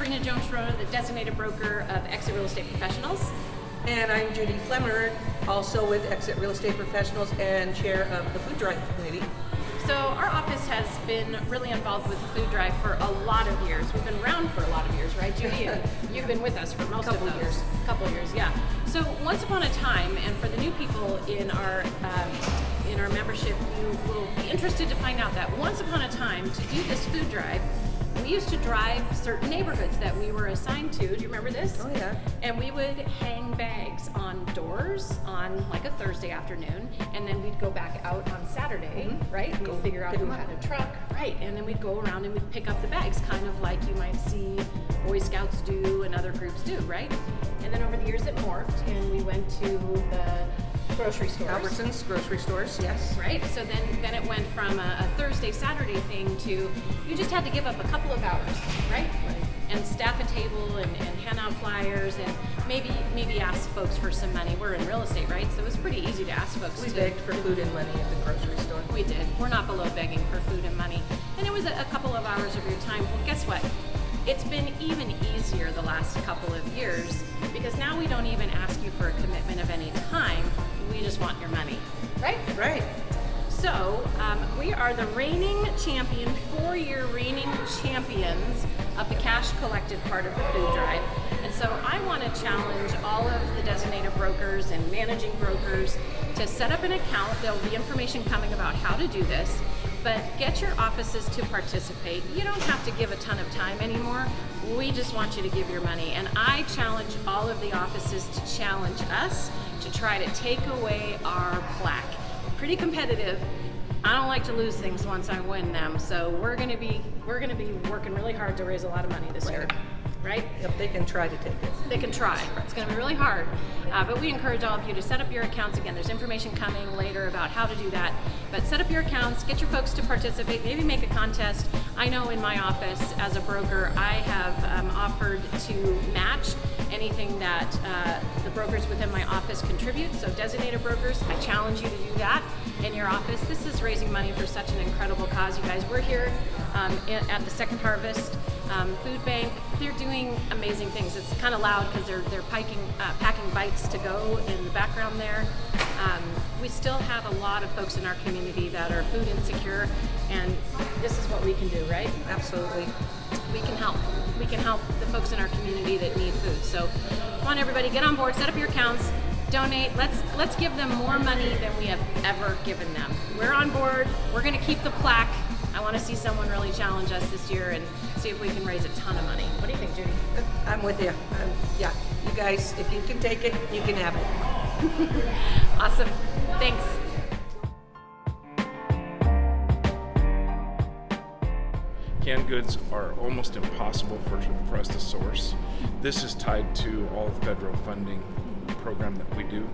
Sabrina Jones-Schroeder, the designated broker of Exit Real Estate Professionals. And I'm Judy Flemmer, also with Exit Real Estate Professionals and chair of the Food Drive Committee. So our office has been really involved with the food drive for a lot of years. We've been around for a lot of years, right, Judy? And you've been with us for most of those. Couple years, yeah. So once upon a time, and for the new people in our membership, you will be interested to find out that once upon a time, to do this food drive, we used to drive certain neighborhoods that we were assigned to. Do you remember this? Oh, yeah. And we would hang bags on doors on like a Thursday afternoon, and then we'd go back out on Saturday, right? We'd figure out who had a truck, right? And then we'd go around and we'd pick up the bags, kind of like you might see Boy Scouts do and other groups do, right? And then over the years it morphed, and we went to the grocery stores. Albertsons, grocery stores, yes. Right, so then it went from a Thursday, Saturday thing to you just had to give up a couple of hours, right? And staff a table and hand out flyers and maybe ask folks for some money. We're in real estate, right? So it was pretty easy to ask folks. We begged for food and money at the grocery store. We did. We're not below begging for food and money. And it was a couple of hours of your time. Well, guess what? It's been even easier the last couple of years because now we don't even ask you for a commitment of any time. We just want your money, right? Right. So we are the reigning champion, 4-year reigning champions of the cash collected part of the food drive. And so I want to challenge all of the designated brokers and managing brokers to set up an account. There'll be information coming about how to do this, but get your offices to participate. You don't have to give a ton of time anymore. We just want you to give your money. And I challenge all of the offices to challenge us to try to take away our plaque. Pretty competitive. I don't like to lose things once I win them, so we're gonna be working really hard to raise a lot of money this year, right? Yep, they can try to take it. They can try. It's gonna be really hard, but we encourage all of you to set up your accounts. Again, there's information coming later about how to do that, but set up your accounts, get your folks to participate, maybe make a contest. I know in my office as a broker, I have offered to match anything that the brokers within my office contribute. So designated brokers, I challenge you to do that in your office. This is raising money for such an incredible cause, you guys. We're here at the Second Harvest Food Bank. They're doing amazing things. It's kind of loud because they're packing bites to go in the background there. We still have a lot of folks in our community that are food insecure, and this is what we can do, right? Absolutely. We can help. We can help the folks in our community that need food. So come on, everybody, get on board, set up your accounts, donate. Let's give them more money than we have ever given them. We're on board. We're going to keep the plaque. I want to see someone really challenge us this year and see if we can raise a ton of money. What do you think, Judy? I'm with you. Yeah, you guys, if you can take it, you can have it. Awesome. Thanks. Canned goods are almost impossible for us to source. This is tied to all the federal funding program that we do,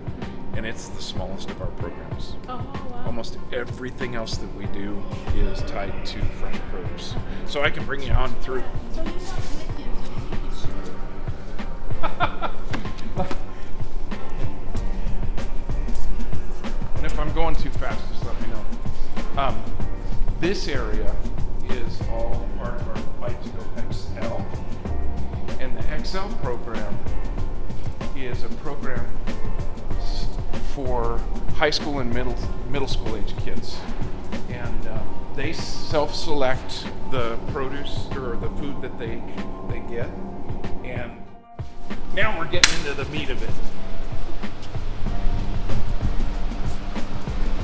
and it's the smallest of our programs. Oh, wow. Almost everything else that we do is tied to fresh produce. So I can bring you on through. And if I'm going too fast, just let me know. This area is all part of our FightToGo XL. And the XL program is a program for high school and middle school age kids. And they self-select the produce or the food that they get. And now we're getting into the meat of it.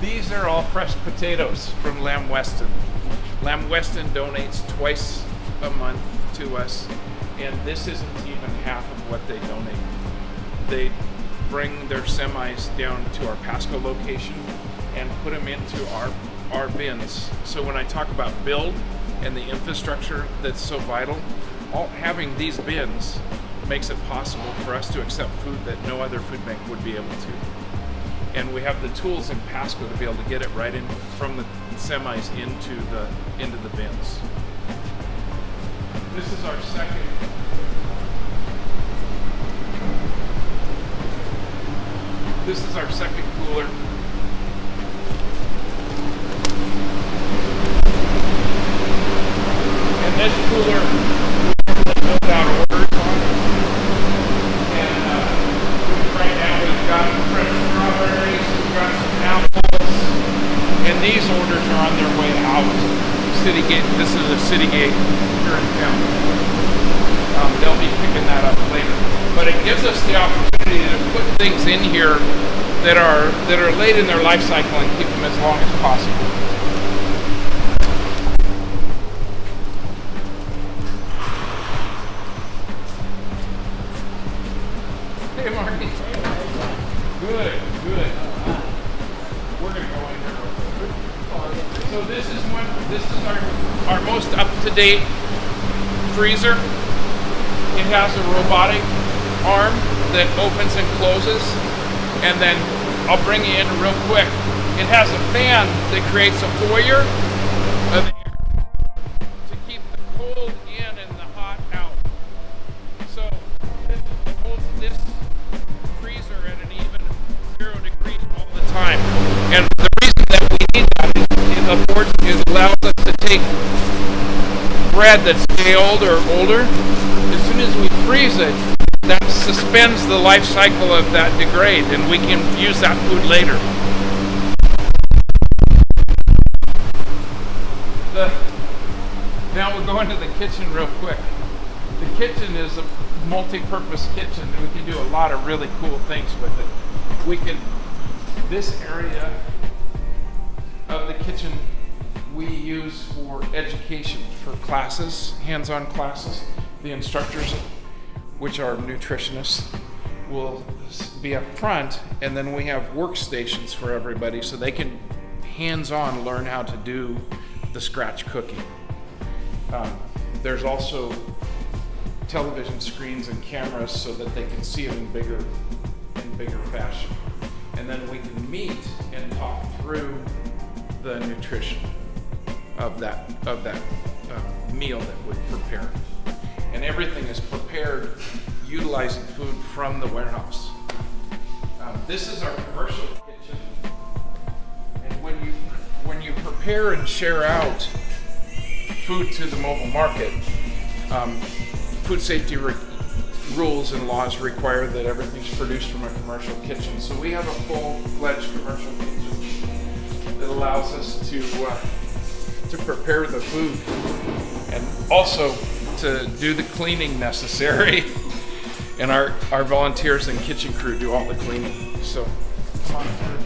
These are all fresh potatoes from Lamb Weston. Lamb Weston donates twice a month to us, and this isn't even half of what they donate. They bring their semis down to our Pasco location and put them into our bins. So when I talk about build and the infrastructure that's so vital, having these bins makes it possible for us to accept food that no other food bank would be able to. And we have the tools in Pasco to be able to get it right in from the semis into the bins. This is our second. This is our second cooler. And this cooler will build out This is a city gate here in town. They'll be picking that up later. But it gives us the opportunity to put things in here that are late in their life cycle and keep them as long as possible. Hey, Marty. Good. We're gonna go in here real quick. So this is our most up-to-date freezer. It has a robotic arm that opens and closes, and then I'll bring you in real quick. It has a fan that creates a foyer of air to keep the cold in and the hot out. So this holds this freezer at an even 0 degrees all the time. And the reason that we need that is it allows us to take bread that's day old or older. As soon as we freeze it, that suspends the life cycle of that degrade, and we can use that food later. Now we'll go into the kitchen real quick. The kitchen is a multi-purpose kitchen. We can do a lot of really cool things with it. This area of the kitchen we use for education, for classes, hands-on classes. The instructors, which are nutritionists, will be up front, and then we have workstations for everybody so they can hands-on learn how to do the scratch cooking. There's also television screens and cameras so that they can see it in bigger fashion. And then we can meet and talk through the nutrition of that meal that we prepare. And everything is prepared utilizing food from the warehouse. This is our commercial kitchen. And when you prepare and share out food to the mobile market, food safety rules and laws require that everything's produced from a commercial kitchen. So we have a full-fledged commercial kitchen that allows us to prepare the food and also to do the cleaning necessary. And our volunteers and kitchen crew do all the cleaning. So come on through.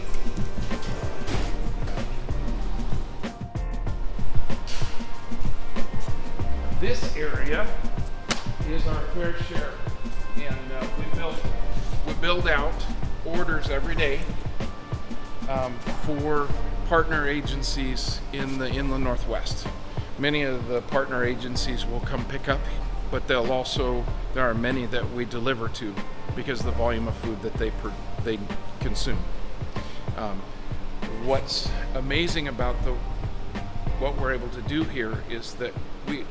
This area is our fair share, and we build out orders every day for partner agencies in the Inland Northwest. Many of the partner agencies will come pick up, but there are many that we deliver to because of the volume of food that they consume. What's amazing about what we're able to do here is that we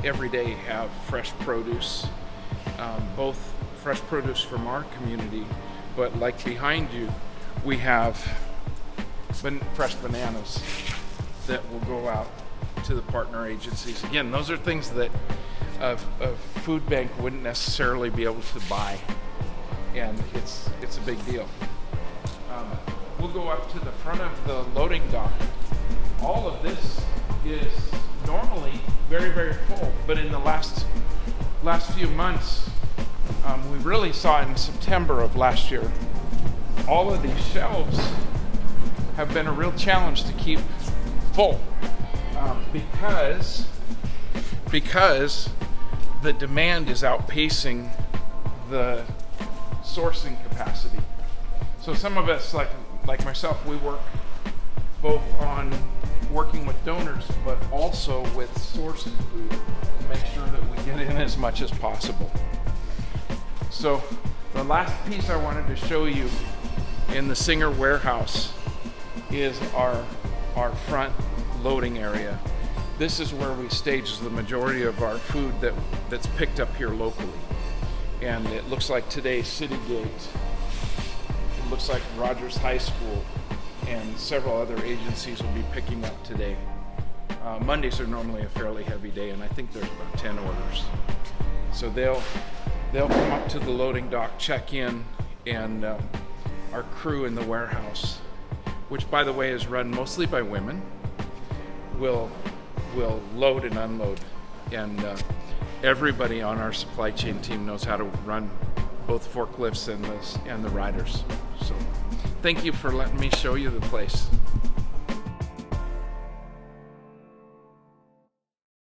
every day have fresh produce, both fresh produce from our community, but like behind you, we have fresh bananas that will go out to the partner agencies. Again, those are things that a food bank wouldn't necessarily be able to buy, and it's a big deal. We'll go up to the front of the loading dock. All of this is normally very, very full, but in the last few months, we really saw in September of last year, all of these shelves have been a real challenge to keep full because the demand is outpacing the sourcing capacity. So some of us, like myself, we work both on working with donors, but also with sourcing food to make sure that we get in as much as possible. So the last piece I wanted to show you in the Singer warehouse is our front loading area. This is where we stage the majority of our food that's picked up here locally. And it looks like today City Gate, it looks like Rogers High School, and several other agencies will be picking up today. Mondays are normally a fairly heavy day, and I think there's about 10 orders. So they'll come up to the loading dock, check in, and our crew in the warehouse, which by the way is run mostly by women, will will load and unload. And everybody on our supply chain team knows how to run both forklifts and the riders. So thank you for letting me show you the place.